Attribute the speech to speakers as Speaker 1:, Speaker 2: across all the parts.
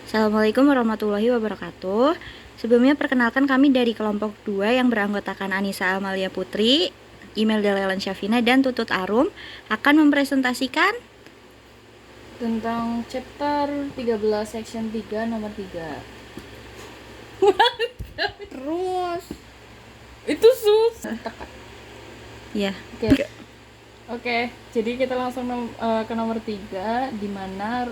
Speaker 1: Assalamualaikum warahmatullahi wabarakatuh. Sebelumnya perkenalkan kami dari kelompok 2 yang beranggotakan Anissa Amalia Putri, Imelda Lelan Syafina, dan Tutut Arum akan mempresentasikan
Speaker 2: tentang chapter 13 section 3 nomor 3.
Speaker 1: terus
Speaker 2: Itu susah.
Speaker 1: ya.
Speaker 2: Oke, jadi kita langsung ke nomor 3 di mana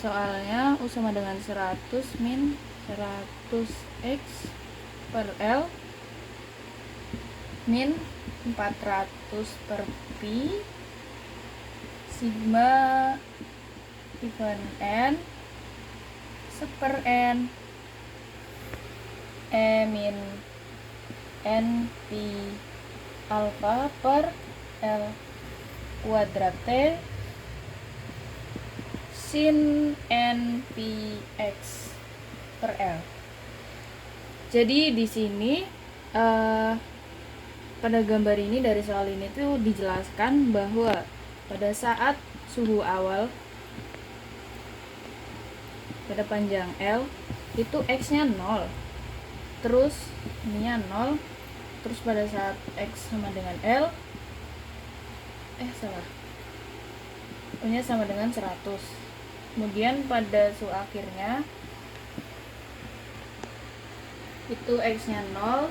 Speaker 2: soalnya U sama dengan 100 min 100 X per L min 400 per Pi sigma even N seper N E min N Pi alpha per L kuadrat T sin N Pi X per L. Jadi di sini pada gambar ini dari soal ini tuh dijelaskan bahwa pada saat suhu awal pada panjang L itu X-nya 0, terus ininya 0, terus pada saat X sama dengan L U-nya sama dengan 100. Kemudian pada suhu akhirnya itu X-nya 0,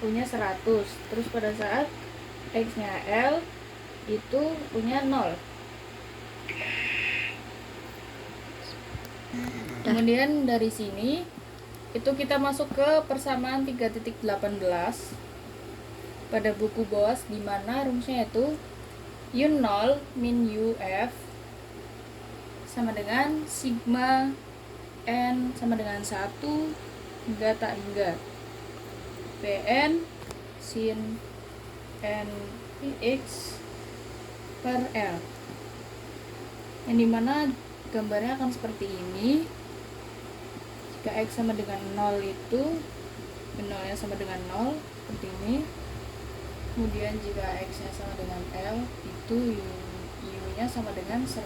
Speaker 2: U-nya 100, terus pada saat X-nya L itu U-nya 0. Kemudian dari sini itu kita masuk ke persamaan 3.18 pada buku BOAS, di mana rumusnya itu U0 min UF sama dengan sigma N sama dengan 1 hingga tak hingga Pn sin N Px per L, yang dimana gambarnya akan seperti ini. Jika X sama dengan 0 itu nolnya sama dengan 0 seperti ini. Kemudian jika X nya sama dengan L itu U nya sama dengan 100.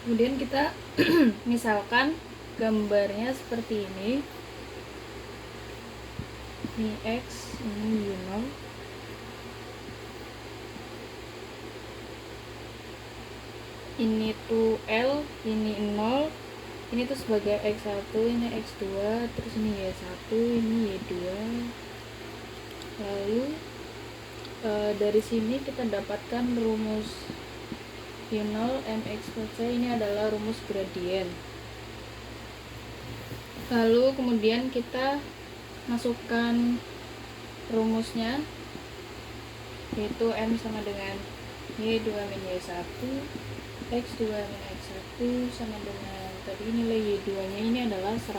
Speaker 2: Kemudian kita misalkan gambarnya seperti ini. Ini X, ini U0. Ini tuh L, ini 0, ini tuh sebagai X1, ini X2, terus ini Y1, ini Y2. Lalu dari sini kita dapatkan rumus U0 mx plus c, ini adalah rumus gradien. Lalu kemudian kita masukkan rumusnya, yaitu M sama dengan Y2 min Y1, X2 min X1 sama dengan tadi nilai Y2 nya ini adalah 100,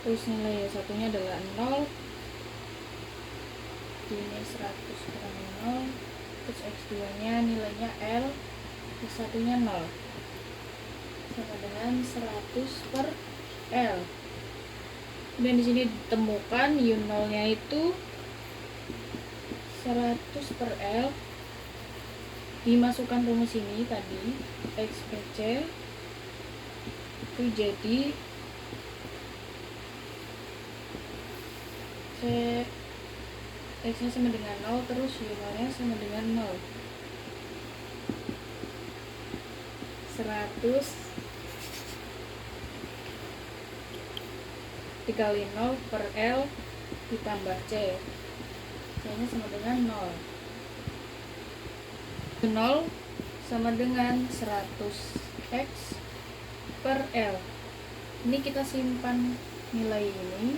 Speaker 2: terus nilai Y1 nya adalah 0, ini 100 kurang 0, terus X2 nya nilainya L, X1 nya 0 sama dengan 100 per L. Dan di sini ditemukan U0 nya itu 100 per L, dimasukkan rumus ini tadi X per C itu jadi C X nya sama dengan 0, terus U0 nya sama dengan 0. 100 dikali 0 per L ditambah C, C nya sama dengan 0. 0 sama dengan 100 X per L. Ini kita simpan nilai ini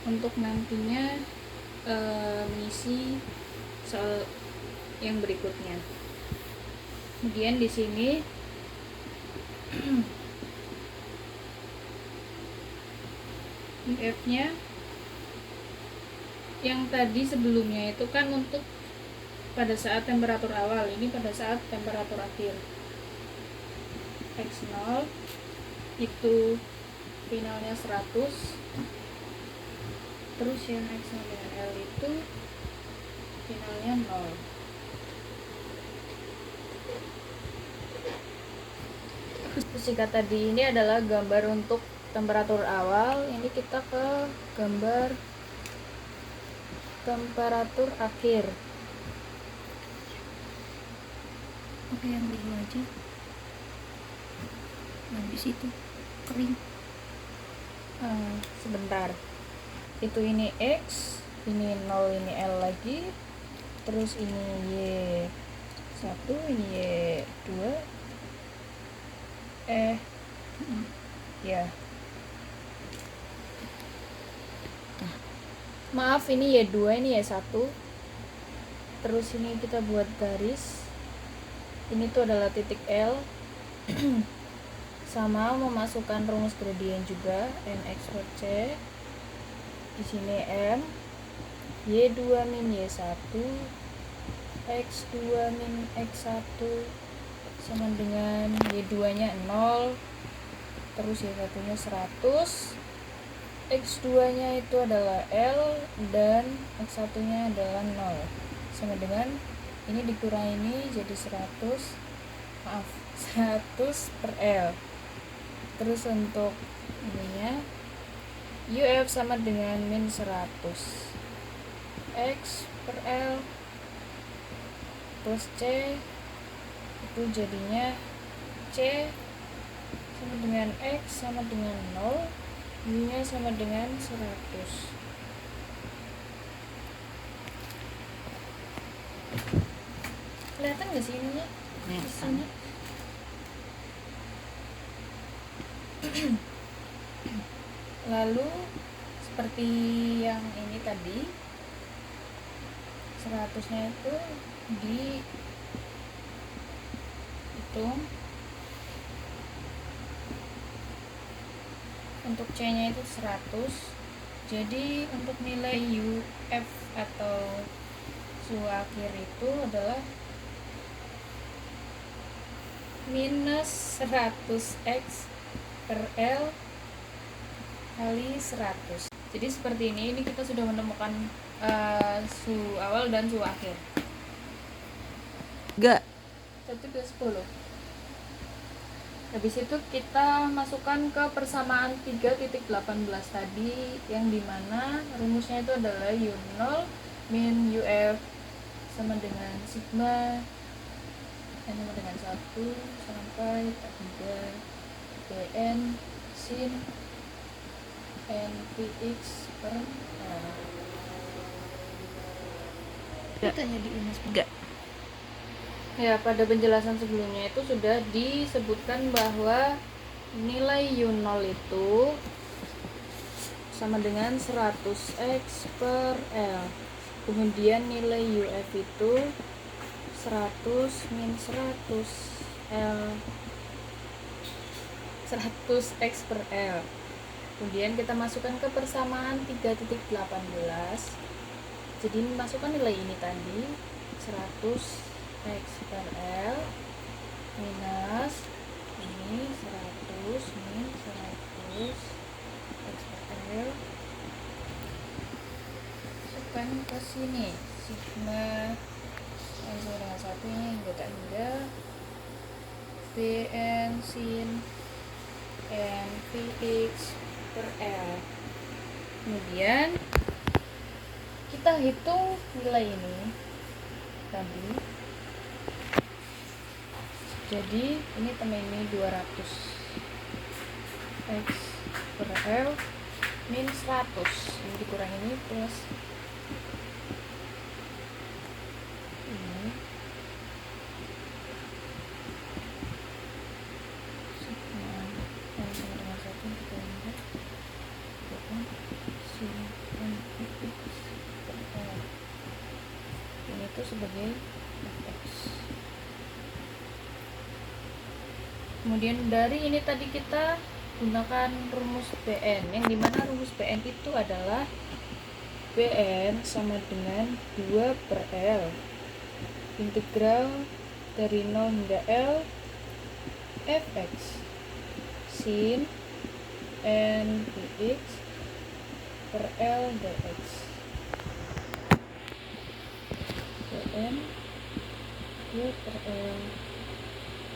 Speaker 2: untuk nantinya mengisi soal yang berikutnya. Kemudian di sini UF nya yang tadi sebelumnya itu kan untuk pada saat temperatur awal, ini pada saat temperatur akhir. X0 itu finalnya 100, terus yang X sama dengan L itu finalnya 0. Terus jika tadi ini adalah gambar untuk temperatur awal, ini kita ke gambar temperatur akhir.
Speaker 1: Oke, yang biru aja. Habis itu kering.
Speaker 2: Sebentar. Itu ini X, ini 0, ini L lagi. Terus ini Y1, ini Y2. Ya. Maaf, ini Y2, ini Y1. Terus ini kita buat garis. Ini tuh adalah titik L. Sama memasukkan rumus gradien juga, mx per c. Di sini m, y2 min y1, x2 min x1 sama dengan y2 nya 0, terus y1 nya 100, x2 nya itu adalah L dan x1 nya adalah 0, sama dengan ini dikurangi ini jadi 100 per L. Terus untuk ininya UF sama dengan min 100 X per L plus C, itu jadinya C sama dengan X sama dengan 0, U nya sama dengan 100. Kelihatan gak sih ininya? Di sini. Lalu seperti yang ini tadi, 100 nya itu dihitung. Untuk C nya itu 100. Jadi untuk nilai UF atau suhu akhir itu adalah minus 100x per L kali 100. Jadi seperti ini kita sudah menemukan suhu awal dan suhu akhir. 1 ke 10. Habis itu kita masukkan ke persamaan 3.18 tadi, yang dimana rumusnya itu adalah U0 min UF sama dengan sigma N sama dengan 1 sampai 3 Bn sin NPX per L.
Speaker 1: Tanya di UNES enggak?
Speaker 2: Ya, pada penjelasan sebelumnya itu sudah disebutkan bahwa nilai U0 itu sama dengan 100x per L. Kemudian nilai UF itu 100 min 100 L 100x per L. Kemudian kita masukkan ke persamaan 3.18. Jadi masukkan nilai ini tadi 100x per L minus ini 100 min 100 x per L, masukkan ke sini sigma N sama dengan 1 ini hingga Bn sin NPX per L. Kemudian kita hitung nilai ini tadi. Jadi ini tambah ini 200 x per L min 100, ini dikurangi ini plus ini sigma N sama dengan 1 kita lihat sin NPX per L. Ini tuh sebagai fx. Kemudian dari ini tadi kita gunakan rumus Bn, yang dimana rumus Bn itu adalah Bn sama dengan 2 per L integral dari 0 hingga L fx sin NPX per L dx. N 2 per L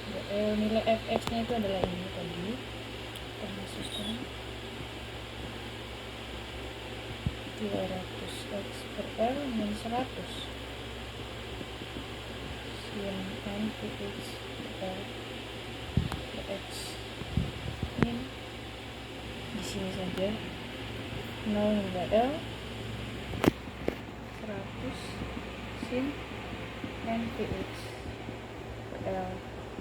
Speaker 2: dl. Nilai fx nya itu adalah ini tadi, kita masukkan 200 x per L min 100 sin n px per L dx min di sini saja 0 hingga L 100 sin n px per L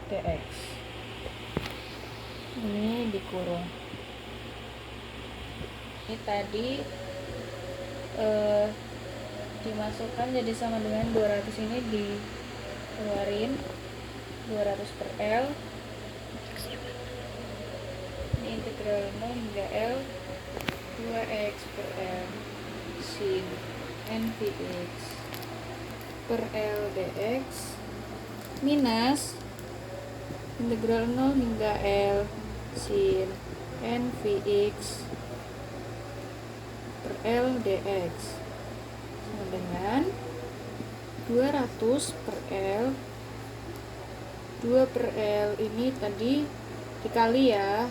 Speaker 2: dx. Ini dikurung. Ini tadi dimasukkan jadi sama dengan 200, ini dikeluarin 200 per L. Ini integral 0 hingga L 2x per L sin n px per L dx minus integral 0 hingga L sin n px per L dx sama dengan 200 per L 2 per L ini tadi dikali ya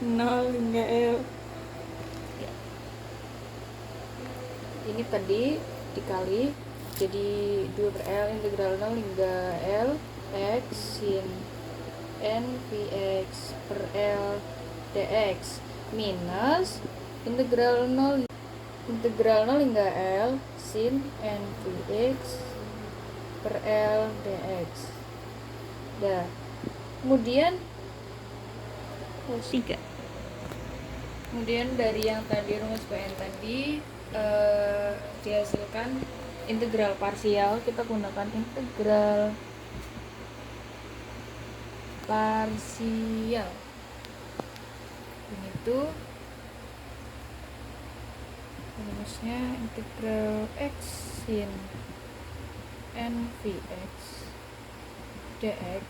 Speaker 2: 0 hingga L, ini tadi dikali jadi 2 per L integral 0 hingga L x sin n px per L dx minus integral 0 hingga L sin n px per L dx. Dah. Kemudian
Speaker 1: 3.
Speaker 2: Kemudian dari yang tadi rumus PN tadi dihasilkan integral parsial, kita gunakan integral parsial. Ini tuh rumusnya integral x sin n px dx.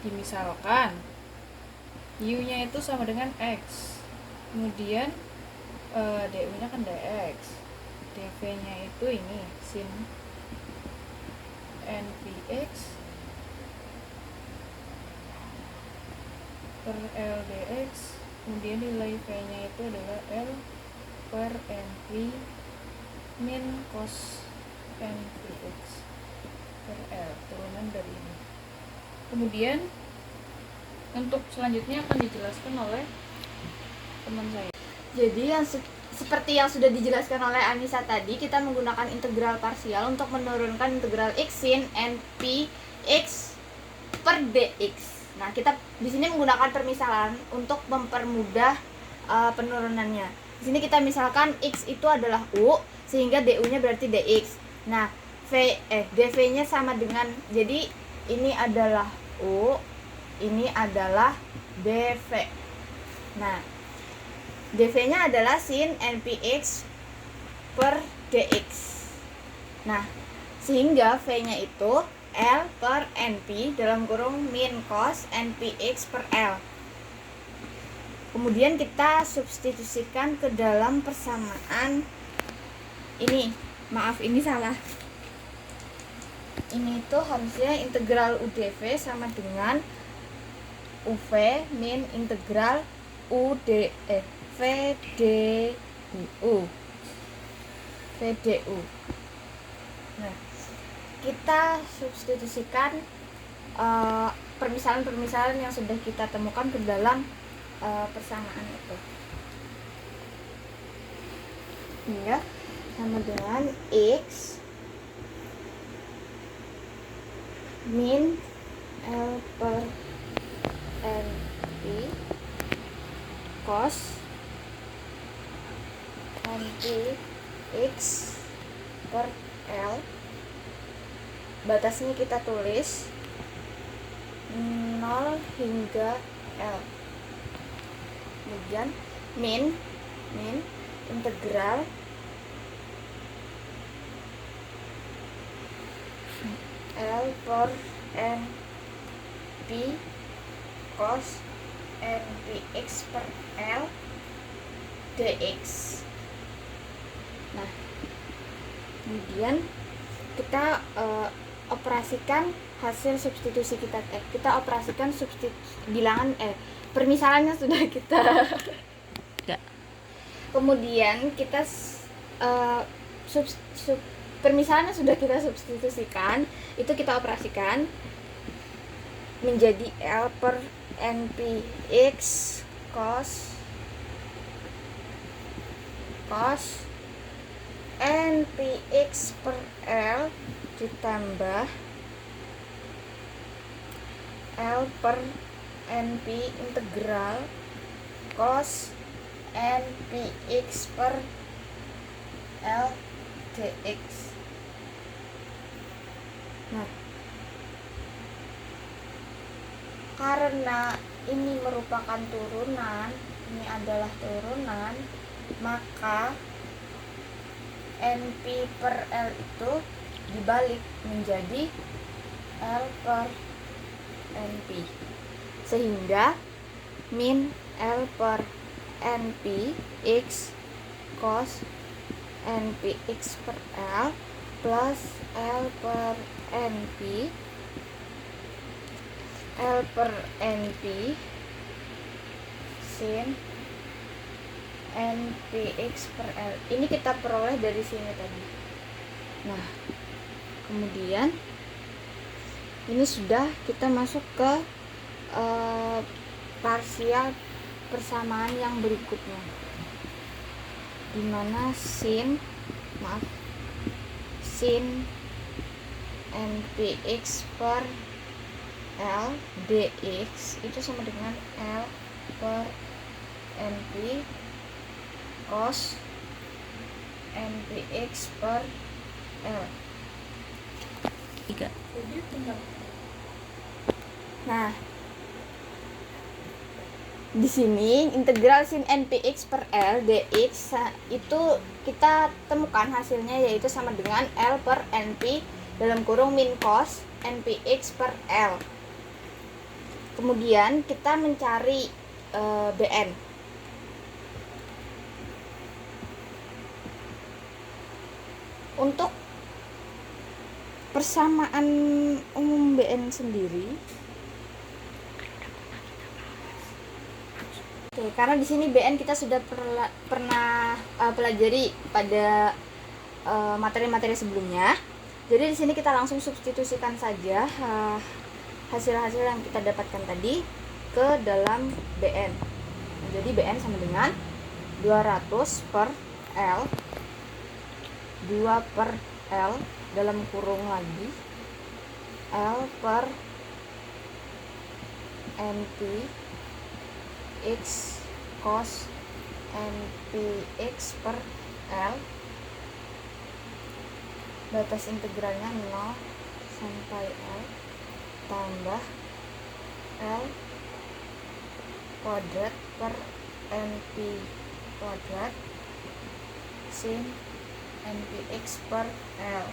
Speaker 2: Dimisalkan u-nya itu sama dengan x, kemudian du-nya kan dx, dv-nya itu ini sin n px per L dx, kemudian nilai v-nya itu adalah L per np min cos n px per L, turunan dari ini. Kemudian untuk selanjutnya akan dijelaskan oleh teman saya.
Speaker 1: Jadi seperti yang sudah dijelaskan oleh Anissa tadi, kita menggunakan integral parsial untuk menurunkan integral x sin n px per dx. Nah, kita di sini menggunakan permisalan untuk mempermudah penurunannya. Di sini kita misalkan x itu adalah u, sehingga du-nya berarti dx. Nah, dv-nya sama dengan, jadi ini adalah u, ini adalah dv. Nah, dv-nya adalah sin npx per dx. Nah, sehingga v-nya itu L per np dalam kurung min cos npx per L. Kemudian kita substitusikan ke dalam persamaan ini. Maaf, ini salah. Ini itu harusnya integral udv sama dengan uv min integral VDU. Nah, kita substitusikan permisalan-permisalan yang sudah kita temukan ke dalam persamaan itu. Hingga sama dengan x min L per np cos np x per L. Batasnya kita tulis 0 hingga L. Kemudian min integral L per np cos npx per L dx. Nah, Kemudian kita operasikan hasil substitusi kita operasikan bilangan permisalannya sudah kita
Speaker 2: Ya.
Speaker 1: kemudian kita permisalannya sudah kita substitusikan, itu kita operasikan menjadi L per NP X cos NPX per L ditambah L per NP integral cos NPX per L dx. Nah, karena ini merupakan turunan, ini adalah turunan, maka NP per L itu dibalik menjadi L per NP, sehingga min L per NP X cos NP X per L plus L per NP sin NPX per L ini kita peroleh dari sini tadi. Nah, kemudian ini sudah kita masuk ke parsial persamaan yang berikutnya, dimana sin NPX per L dx itu sama dengan L per NP cos NPX per L.
Speaker 2: 3.
Speaker 1: Nah, di sini integral sin NPX per L dx itu kita temukan hasilnya yaitu sama dengan L per NP dalam kurung min cos NPX per L. Kemudian kita mencari Bn. Untuk persamaan umum Bn sendiri, karena di sini Bn kita sudah pernah pelajari pada materi-materi sebelumnya. Jadi di sini kita langsung substitusikan saja hasil-hasil yang kita dapatkan tadi ke dalam Bn. Jadi Bn sama dengan 200 per L 2 per L dalam kurung lagi L per NP X cos NPX per L, batas integralnya 0 sampai L tambah L kuadrat per NP kuadrat sin NPX per L,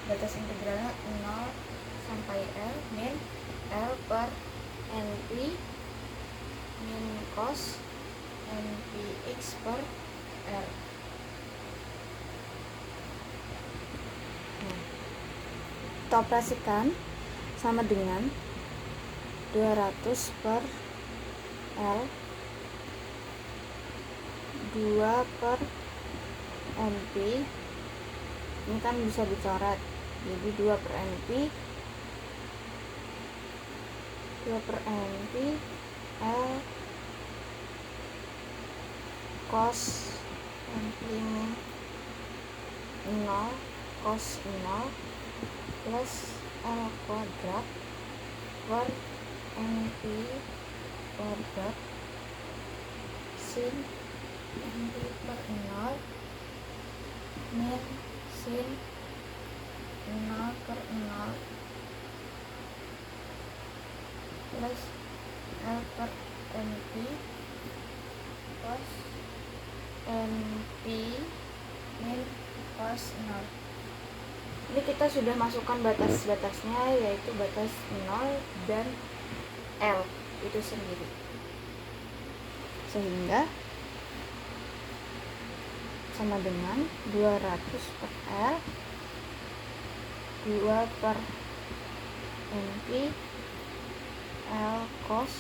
Speaker 1: batas integralnya 0 sampai L min L per NP min cos NPX per L. Kita operasikan sama dengan 200 per L 2 per NP, ini kan bisa dicoret, jadi 2 per NP 2 per NP L cos NP 0 cos 0 plus L kuadrat per NP kuadrat sin NP per 0 min sin 0 per 0 plus L per NP cos NP min cos 0. Ini kita sudah masukkan batas-batasnya, yaitu batas 0 dan L itu sendiri, sehingga sama dengan 200 per L 2 per NP L cos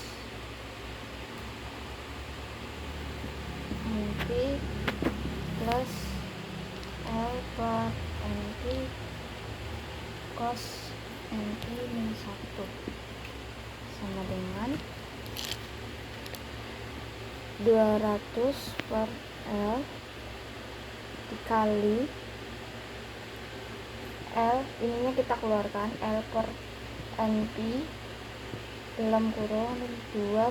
Speaker 1: NP plus L per NP cos NP min 1 sama dengan 200 per L dikali L ininya kita keluarkan L per NP dalam kurung 2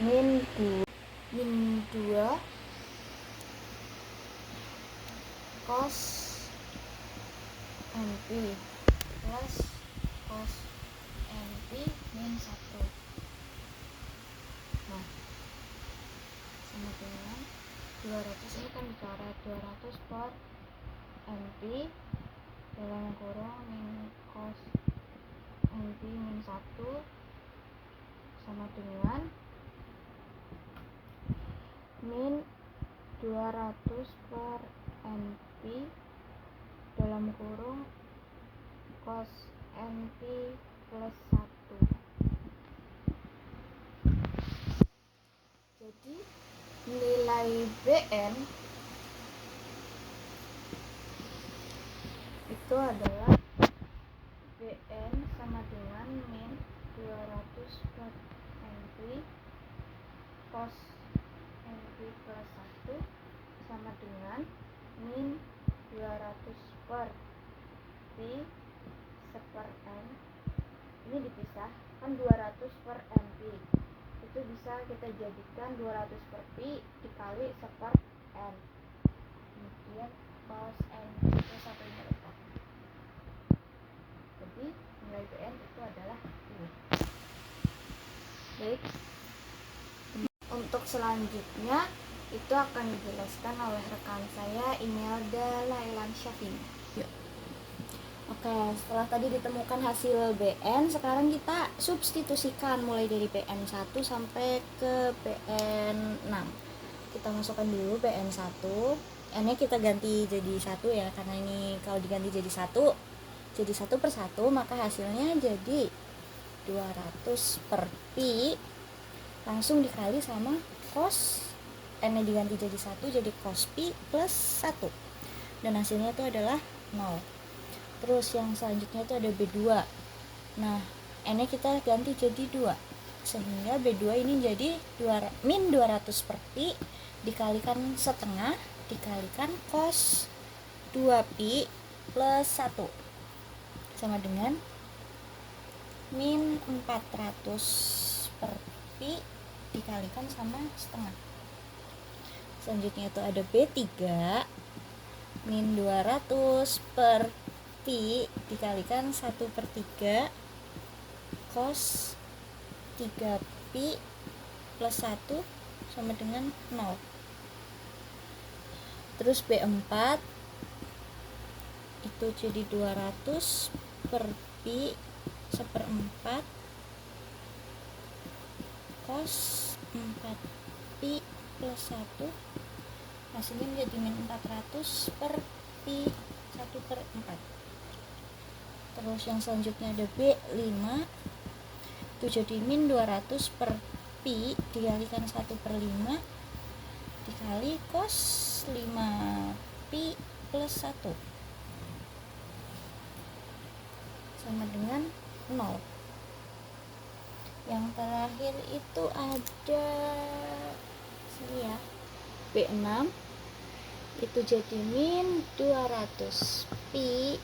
Speaker 1: min 2 cos NP plus cos NP min 1. Nah, sama dengan 200 ini kan dicoret 200 per NP dalam kurung min cos NP min 1 sama dengan min 200 per NP dalam kurung cos NP plus 1. Jadi nilai BN itu adalah BN sama dengan min 200 per NP cos NP plus 1 sama dengan min 200 per P seper N. Ini dipisah kan 200 per NP itu bisa kita jadikan 200 per P dikali seper N, kemudian cos NP plus 1 ini letak. Jadi nilai BN itu adalah ini. Baik, untuk selanjutnya itu akan dijelaskan oleh rekan saya Imelda Lailan Syafin. Oke, setelah tadi ditemukan hasil BN, sekarang kita substitusikan mulai dari BN1 sampai ke BN6. Kita masukkan dulu BN1. N-nya kita ganti jadi 1 ya, karena ini kalau diganti jadi 1 per 1, maka hasilnya jadi 200 per Pi langsung dikali sama cos N-nya diganti jadi 1 jadi cos Pi plus 1 dan hasilnya itu adalah 0. Terus yang selanjutnya itu ada B2. Nah, N-nya kita ganti jadi 2 sehingga B2 ini jadi min 200 per Pi dikalikan setengah dikalikan cos 2Pi plus 1 sama dengan min 400 per Pi dikalikan sama setengah. Selanjutnya itu ada B3 min 200 per Pi dikalikan 1 per 3 cos 3 Pi plus 1 sama dengan 0. Terus B4 itu jadi 200 per Pi seperempat cos 4 Pi plus 1 hasilnya menjadi min 400 per Pi 1 per 4. Terus yang selanjutnya ada B5 itu jadi min 200 per Pi dikalikan 1 per 5 dikali cos 5 Pi plus 1 sama dengan 0. Yang terakhir itu ada sini ya, B6 itu jadi min 200 Pi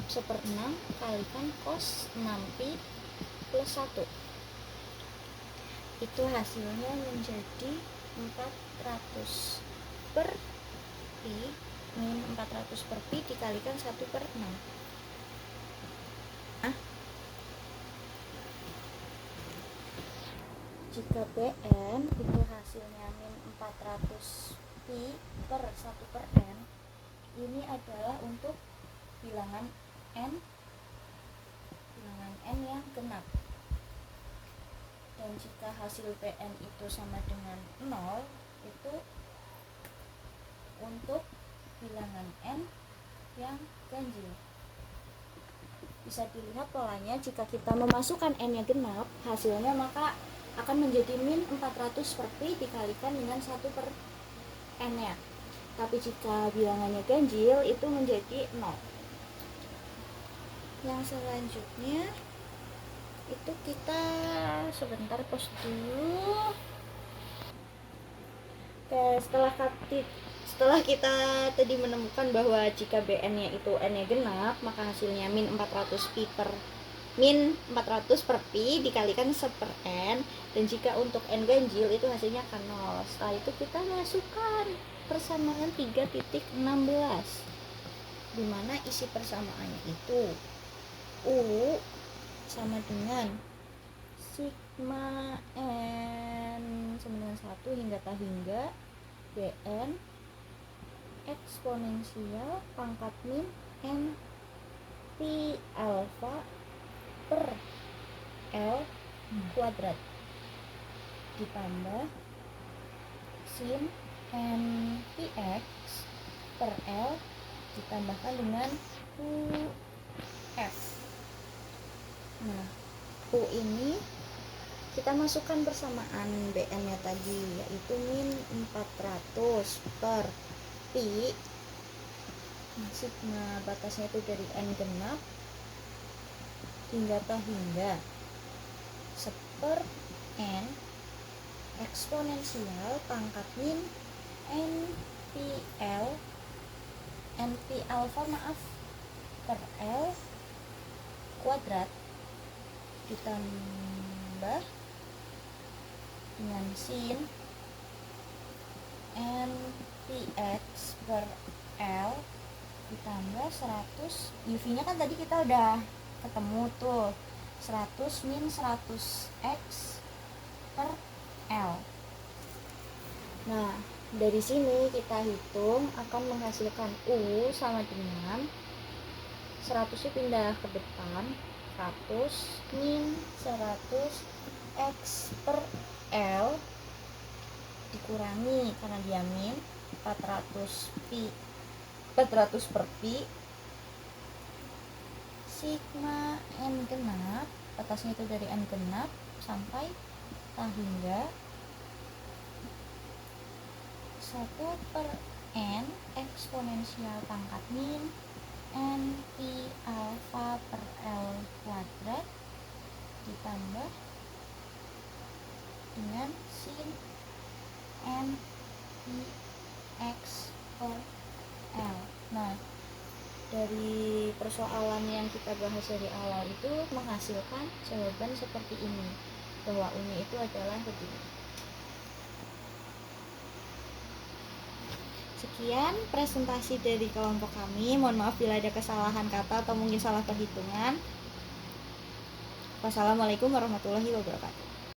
Speaker 1: seper 6 kalikan cos 6 Pi plus 1 itu hasilnya menjadi 400 per Pi min 400 per Pi dikalikan 1 per 6. Jika BN itu hasilnya min 400 Pi per 1 per N, ini adalah untuk bilangan N yang genap. Dan jika hasil BN itu sama dengan 0,
Speaker 3: itu untuk bilangan n yang ganjil. Bisa dilihat polanya, jika kita memasukkan n-nya genap, hasilnya maka akan menjadi min 400 per pi dikalikan dengan 1 per n-nya. Tapi jika bilangannya ganjil itu menjadi 0. Yang selanjutnya itu kita sebentar pause dulu. Oke, setelah kita tadi menemukan bahwa jika bn-nya itu n-nya genap, maka hasilnya min 400 per pi dikalikan 1 per n, dan jika untuk n ganjil itu hasilnya akan 0. Setelah itu kita masukkan persamaan 3.16, dimana isi persamaannya itu U sama dengan sigma n sama dengan 1 hingga tak hingga bn eksponensial pangkat min n pi alfa per L kuadrat ditambah sin n px per L ditambahkan dengan UF. Nah, U ini kita masukkan persamaan BN-nya tadi, yaitu min 400 per pi, sigma batasnya itu dari n genap hingga tak hingga 1 per n eksponensial pangkat min n pi alfa per L kuadrat ditambah dengan sin n px per L ditambah 100, UV nya kan tadi kita udah ketemu tuh, 100 min 100 x per L. Nah, dari sini kita hitung akan menghasilkan U sama dengan 100 nya pindah ke depan, 100 min 100 x per L dikurangi karena dia min 400 per pi sigma n genap, batasnya itu dari n genap sampai tak hingga 1 per n eksponensial pangkat min n pi alfa per L kuadrat ditambah dengan sin n pi x per L. Nah, dari persoalan yang kita bahas dari awal itu menghasilkan jawaban seperti ini, bahwa U-nya itu adalah begini. Sekian presentasi dari kelompok kami. Mohon maaf bila ada kesalahan kata atau mungkin salah perhitungan. Wassalamualaikum warahmatullahi wabarakatuh.